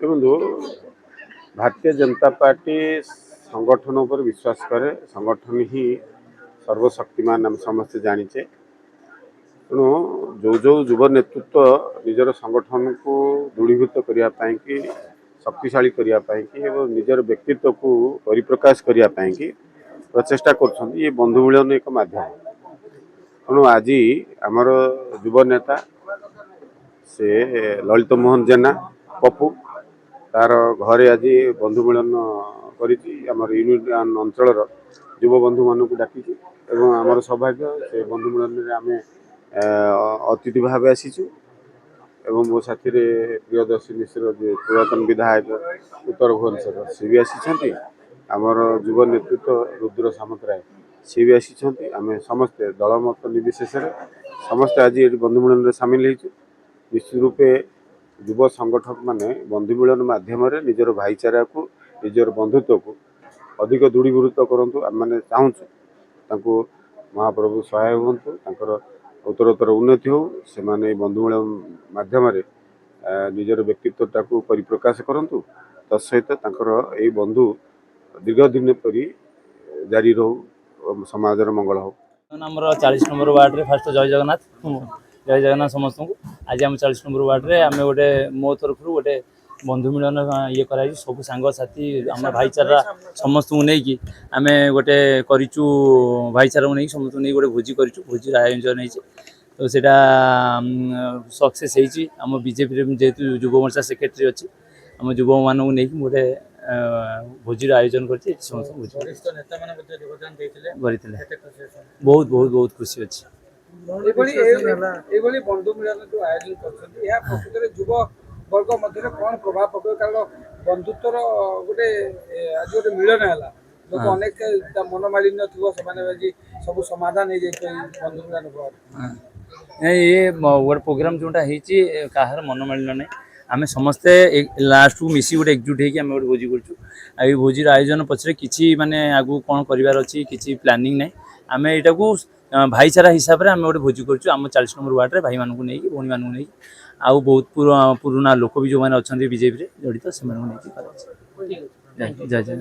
ଦେଖନ୍ତୁ ଭାରତୀୟ जनता पार्टी संगठन पर विश्वास करे संगठन ही सर्वशक्तिमान आम समस्ते जानीचे तेणु जो जो युव नेतृत्व निजर संगठन को दृढ़ीभूत करने की शक्तिशाली करने निजर व्यक्तित्व को परिप्रकाश करने की प्रचेषा कर बंधु मिलन एक माध्यम तेणु आज आमर युव नेता से ललित मोहन जेना पप्पू तार घरे आज बंधु मिलन कर यूनियन अंचल युव बंधु मानक डाकी आमर सौभाग्य से बंधु मिलन आम अतिथि भाव आसीचु एवं मो साथी प्रियदर्शी मिश्र जो पुरातन विधायक उत्तर भुवनेश्वर सी भी आसी आमर युव नेतृत्व रुद्र सामंतराय सी भी आसी आम समस्ते दलमत निर्विशेष समस्ते आज ये बंधु मिलन सामिल हो निश्चित रूपे युव संगठक माने बंधु मिलन माध्यम निजर भाईचारा को निजर बंधुत्व को अधिक दृढ़ीभूत करूँ आम मैंने चाहूँ महाप्रभु सहाय हूँ उत्तरोत्तर उन्नति हो से माने बंधु मिलन माध्यम निजर व्यक्तित्वटा को परिप्रकाश करूँ तत्सहित यही बंधु दीर्घ दिन पर जारी रहू समाजर मंगल हो। आमर 40 नंबर वार्ड रे फास्ट जय जगन्नाथ समस्त को आज आम 40 नंबर वार्ड रे आम गोटे मो तरफ गोटे बंधु मिलन ये कराई सब सांग साथी आम भाईचारा समस्त को नहीं आम गोटे करूँ भाईचारा को नहीं समस्त नहीं गोटे भोजी करूँ भोजी आयोजन नहीं तो सेटा सक्सेस होम बीजेपी जेहेतु युव मोर्चा सेक्रेटरी अच्छी आम युव मानक नहीं गोटे भोजी आयोजन कर बहुत बहुत बहुत खुशी अच्छी बंधु मिलन जो आयोजन कर युव वर्ग मध्य कौन प्रभाव पकड़ कारण बंधुत्वर गोटे आज गोटे मिलन है लोक अनेक मन मालिन्य थी सब समाधान हो बंधु मिलन ये गोटे प्रोग्राम जोटा कहार मन मालिन्य नहीं आम समस्ते लास्ट को मिसी गोटे एकजुट होगी आम गोटे भोजी कर भोजी आयोजन पछरे किसी माने आगु कौन करार अच्छी किसी प्लानिंग नहीं आम यहाँ को भाईचारा हिसाब से आम गोटे भोजी करूँ आम 40 नंबर वार्ड रे भाई मानू नहीं भौणी मानू नहीं आउ बहुत पुराना लोक भी जो मैंने अच्छा बीजेपी जड़ित से जय जय।